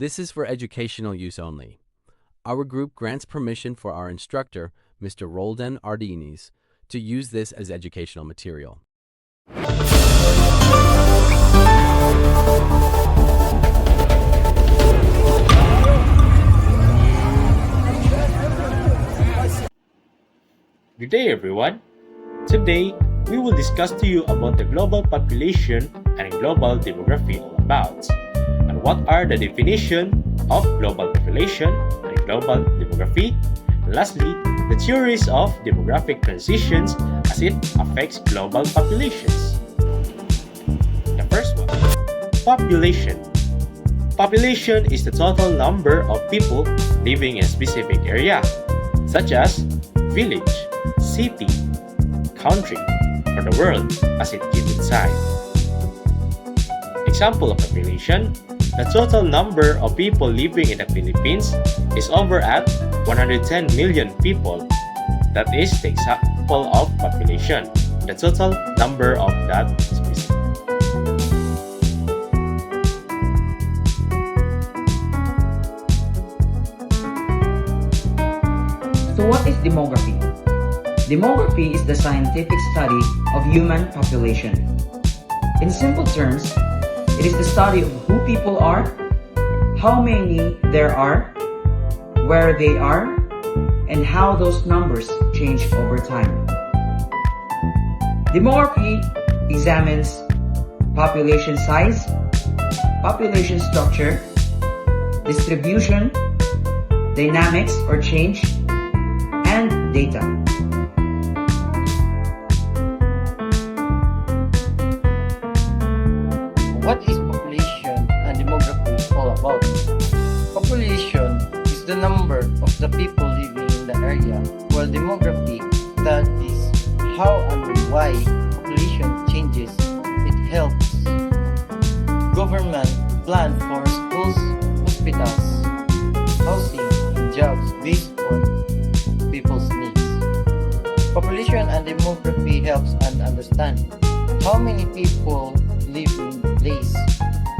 This is for educational use only. Our group grants permission for our instructor, Mr. Roldan Ardinis, to use this as educational material. Good day, everyone. Today, we will discuss to you about the global population and global demography all about, and what are the definition of global population and global demography. And lastly, the theories of demographic transitions as it affects global populations. The first one, population. Population is the total number of people living in a specific area, such as village, city, country, or the world as it given time. Example of population, the total number of people living in the Philippines is over at 110 million people. That is the example of population, the total number of that specific. So what is demography? Demography is the scientific study of human population. In simple terms, it is the study of who people are, how many there are, where they are, and how those numbers change over time. Demography examines population size, population structure, distribution, dynamics or change, and data. What is population and demography all about? Population is the number of the people living in the area, while demography studies how and why population changes. It helps government plan for schools, hospitals, housing, and jobs based on people's needs. Population and demography helps us understand how many people live in a place,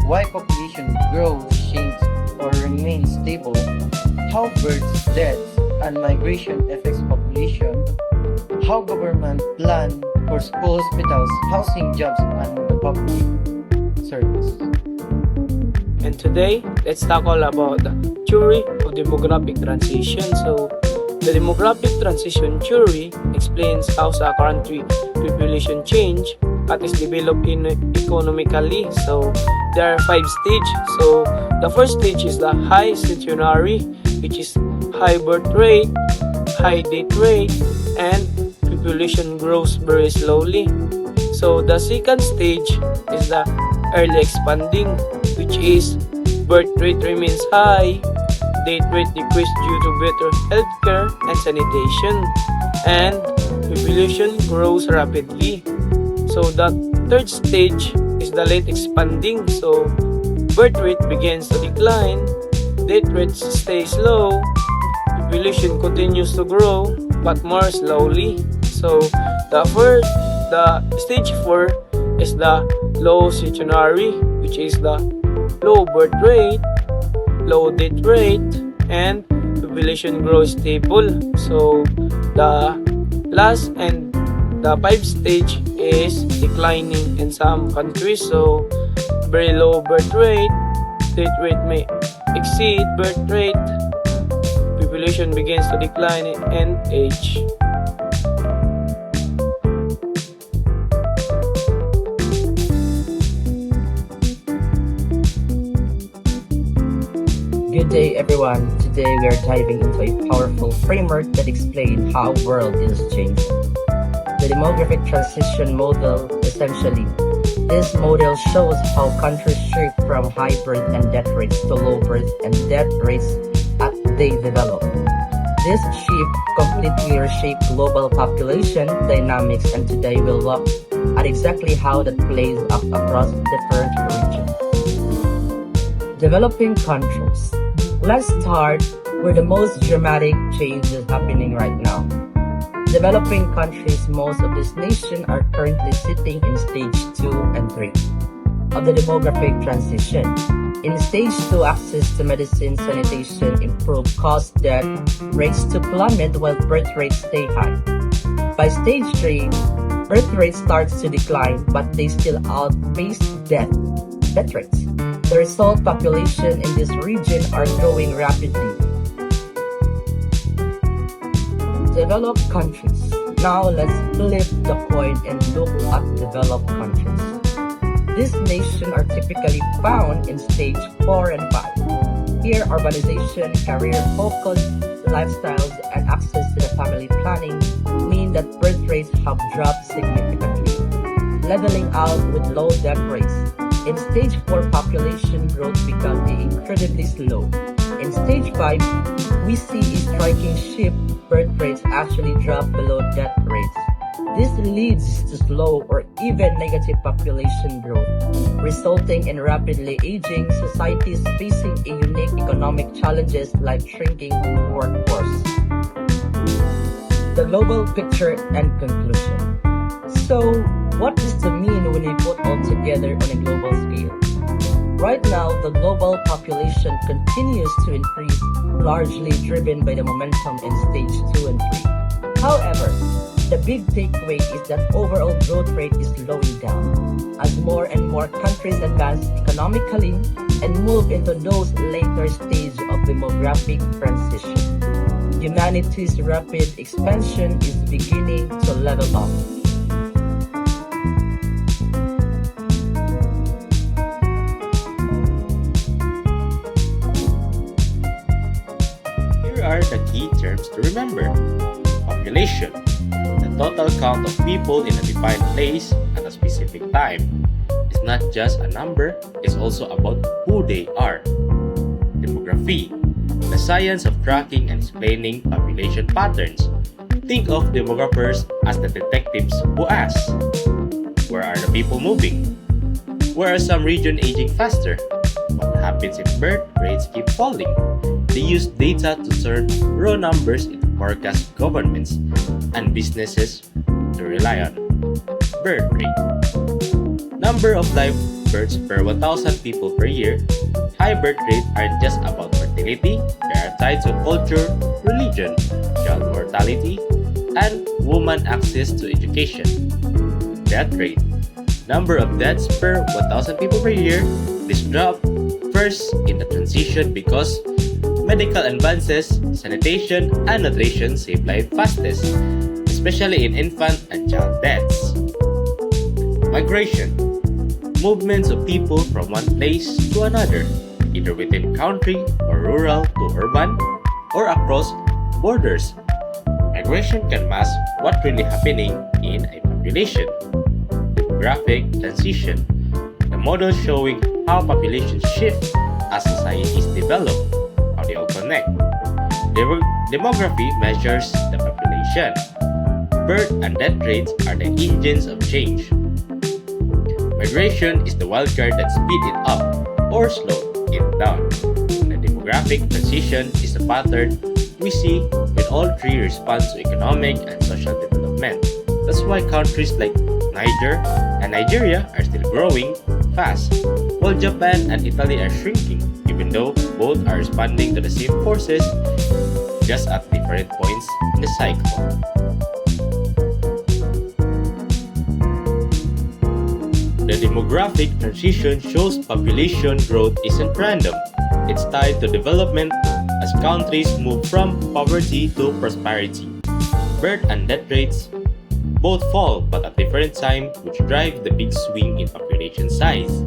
why population grows, changes, or remains stable, how births, deaths, and migration affects population, how government plan for school, hospitals, housing, jobs, and the public service. And today, let's talk all about the theory of demographic transition. So, the demographic transition theory explains how sa country population change that is developed in economically. So, there are 5 stages. So, the first stage is the high centenary, which is high birth rate, high death rate, and population grows very slowly. So, the second stage is the early expanding, which is birth rate remains high, death rate decreased due to better healthcare and sanitation, and population grows rapidly. So the third stage is the late expanding. So birth rate begins to decline, death rate stays low, population continues to grow but more slowly. So the stage 4 is the low centenary, which is the low birth rate, low death rate, and population grows stable. So the last and the 5th stage is declining in some countries. So very low birth rate, death rate may exceed birth rate, population begins to decline and age. Good day everyone. Today we are diving into a powerful framework that explains how world is changing. The demographic transition model, essentially. This model shows how countries shift from high birth and death rates to low birth and death rates as they develop. This shift completely reshaped global population dynamics, and today we'll look at exactly how that plays up across different regions. Developing countries. Let's start where the most dramatic change is happening right now. Developing countries, most of these nations are currently sitting in stage 2 and 3. of the demographic transition. In stage 2, access to medicine, sanitation improve, cause death rates to plummet while birth rates stay high. By stage 3, birth rate starts to decline, but they still outpace death rates. The result, population in this region are growing rapidly. Developed countries. Now let's flip the coin and look at developed countries. These nations are typically found in stage 4 and 5. Here, urbanization, career focus, lifestyles, and access to the family planning mean that birth rates have dropped significantly, leveling out with low death rates. In stage 4, population growth began incredibly slow. In stage 5, we see a striking shift. Birth rates actually drop below death rates. This leads to slow or even negative population growth, resulting in rapidly aging societies facing a unique economic challenges like shrinking workforce. The global picture and conclusion. So, what does this mean when we put all together on a global scale? Right now, the global population continues to increase, largely driven by the momentum in stage 2 and 3. However, the big takeaway is that overall growth rate is slowing down as more and more countries advance economically and move into those later stages of demographic transition. Humanity's rapid expansion is beginning to level off. Here are the key terms to remember. Population, the total count of people in a defined place at a specific time. It's not just a number, it's also about who they are. Demography, the science of tracking and explaining population patterns. Think of demographers as the detectives who ask, where are the people moving? Where are some regions aging faster? What happens if birth rates keep falling? They use data to turn raw numbers into forecast governments and businesses to rely on. Birth rate. Number of live births per 1,000 people per year. High birth rates aren't just about fertility, they are tied to culture, religion, child mortality, and woman access to education. Death rate. Number of deaths per 1,000 people per year. This dropped first in the transition because medical advances, sanitation, and nutrition save life fastest, especially in infant and child deaths. Migration. Movements of people from one place to another, either within country or rural to urban, or across borders. Migration can mask what's really happening in a population. Demographic transition. The model showing how populations shift as societies develop, how they all connect. Demography measures the population. Birth and death rates are the engines of change. Migration is the wildcard that speeds it up or slows it down. The demographic transition is the pattern we see when all three respond to economic and social development. That's why countries like Niger and Nigeria are still growing fast, while Japan and Italy are shrinking, even though both are responding to the same forces, just at different points in the cycle. The demographic transition shows population growth isn't random. It's tied to development as countries move from poverty to prosperity. Birth and death rates both fall but at different times, which drive the big swing in population size.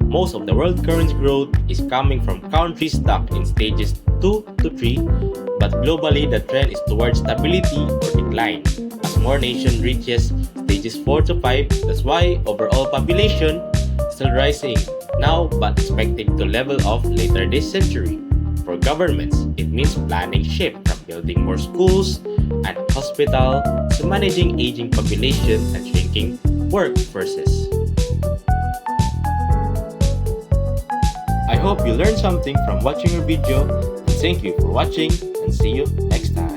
Most of the world current growth is coming from countries stuck in stages 2 to 3, but globally the trend is towards stability or decline. As more nation reaches stages 4 to 5, that's why overall population is still rising now but expected to level off later this century. For governments, it means planning shift from building more schools and hospitals to managing aging population and shrinking workforces. I hope you learned something from watching our video, and thank you for watching and see you next time.